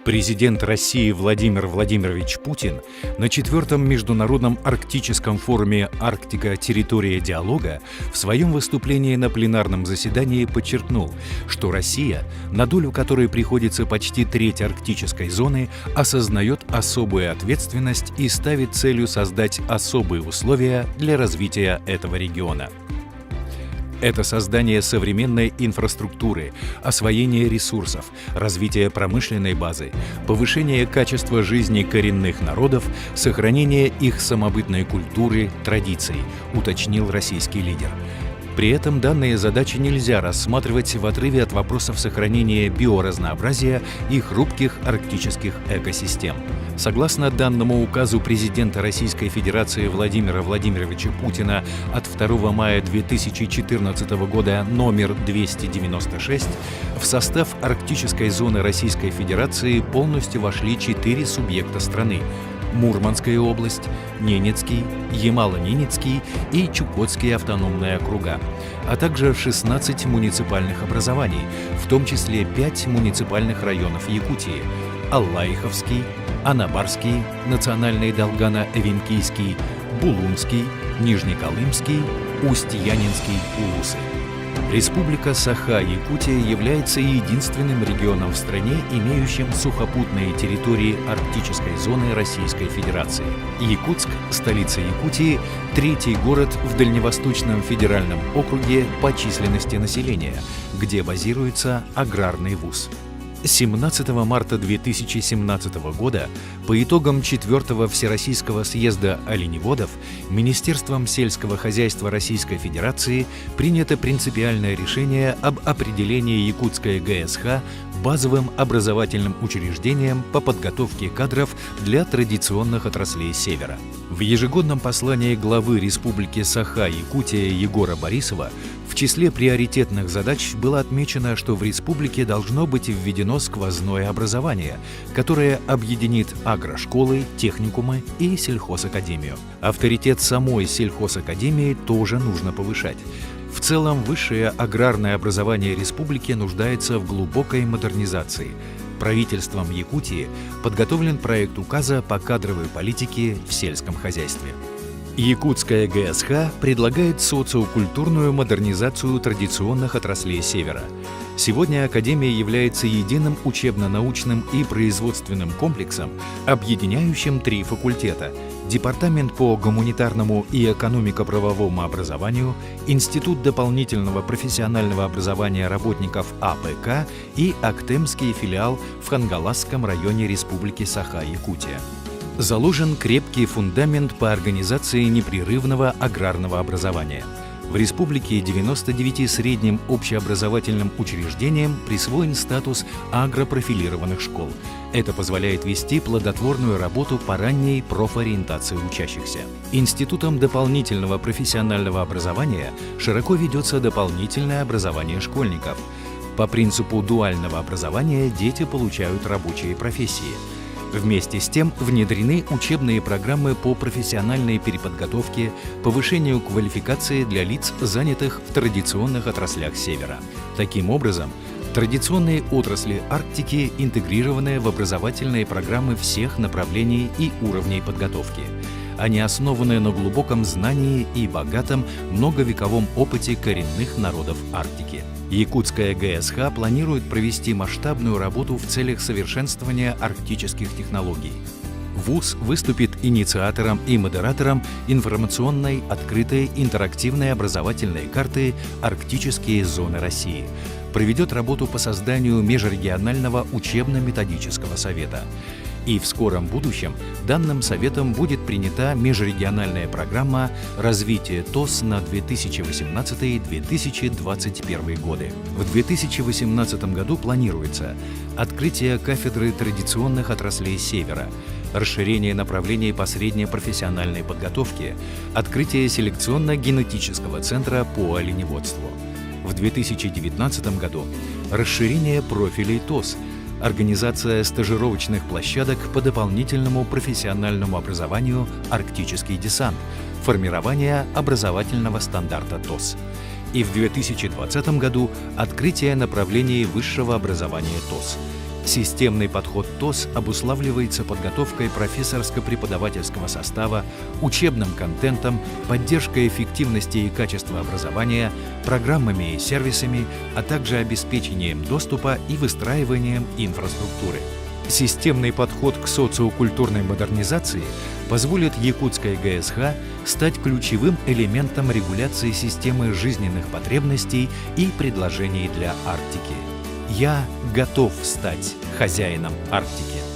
Президент России Владимир Владимирович Путин на 4-м международном арктическом форуме «Арктика. Территория диалога» в своем выступлении на пленарном заседании подчеркнул, что Россия, на долю которой приходится почти треть арктической зоны, осознает особую ответственность и ставит целью создать особые условия для развития этого региона. Это создание современной инфраструктуры, освоение ресурсов, развитие промышленной базы, повышение качества жизни коренных народов, сохранение их самобытной культуры, традиций, уточнил российский лидер. При этом данные задачи нельзя рассматривать в отрыве от вопросов сохранения биоразнообразия и хрупких арктических экосистем. Согласно данному указу президента Российской Федерации Владимира Владимировича Путина от 2 мая 2014 года номер 296, в состав арктической зоны Российской Федерации полностью вошли 4 субъекта страны: Мурманская область, Ненецкий, Ямало-Ненецкий и Чукотские автономные округа, а также 16 муниципальных образований, в том числе 5 муниципальных районов Якутии: Аллаиховский, Анабарский, Национальный Долгано-Эвенкийский, Булунский, Нижнеколымский, Усть-Янинский улусы. Республика Саха-Якутия является единственным регионом в стране, имеющим сухопутные территории арктической зоны Российской Федерации. Якутск, столица Якутии, третий город в Дальневосточном федеральном округе по численности населения, где базируется аграрный вуз. 17 марта 2017 года по итогам 4-го Всероссийского съезда оленеводов Министерством сельского хозяйства Российской Федерации принято принципиальное решение об определении Якутской ГСХ базовым образовательным учреждением по подготовке кадров для традиционных отраслей Севера. В ежегодном послании главы Республики Саха-Якутия Егора Борисова в числе приоритетных задач было отмечено, что в республике должно быть введено сквозное образование, которое объединит агрошколы, техникумы и сельхозакадемию. Авторитет самой сельхозакадемии тоже нужно повышать. В целом, высшее аграрное образование республики нуждается в глубокой модернизации. Правительством Якутии подготовлен проект указа по кадровой политике в сельском хозяйстве. Якутская ГСХ предлагает социокультурную модернизацию традиционных отраслей Севера. Сегодня Академия является единым учебно-научным и производственным комплексом, объединяющим 3 факультета: Департамент по гуманитарному и экономико-правовому образованию, Институт дополнительного профессионального образования работников АПК и Актемский филиал в Хангаласском районе Республики Саха-Якутия. Заложен крепкий фундамент по организации непрерывного аграрного образования. В республике 99 средним общеобразовательным учреждениям присвоен статус агропрофилированных школ. Это позволяет вести плодотворную работу по ранней профориентации учащихся. Институтом дополнительного профессионального образования широко ведется дополнительное образование школьников. По принципу дуального образования дети получают рабочие профессии. Вместе с тем внедрены учебные программы по профессиональной переподготовке, повышению квалификации для лиц, занятых в традиционных отраслях Севера. Таким образом, традиционные отрасли Арктики интегрированы в образовательные программы всех направлений и уровней подготовки. Они основаны на глубоком знании и богатом многовековом опыте коренных народов Арктики. Якутская ГСХ планирует провести масштабную работу в целях совершенствования арктических технологий. ВУЗ выступит инициатором и модератором информационной, открытой, интерактивной образовательной карты «Арктические зоны России», проведет работу по созданию межрегионального учебно-методического совета. И в скором будущем данным советом будет принята межрегиональная программа развития ТОС на 2018-2021 годы. В 2018 году планируется открытие кафедры традиционных отраслей Севера, расширение направлений по среднепрофессиональной подготовке, открытие селекционно-генетического центра по оленеводству. В 2019 году расширение профилей ТОС, организация стажировочных площадок по дополнительному профессиональному образованию «Арктический десант», формирование образовательного стандарта ТОС. И в 2020 году открытие направлений высшего образования ТОС. Системный подход ТОС обуславливается подготовкой профессорско-преподавательского состава, учебным контентом, поддержкой эффективности и качества образования, программами и сервисами, а также обеспечением доступа и выстраиванием инфраструктуры. Системный подход к социокультурной модернизации позволит якутской ГСХ стать ключевым элементом регуляции системы жизненных потребностей и предложений для Арктики. Я готов стать хозяином Арктики.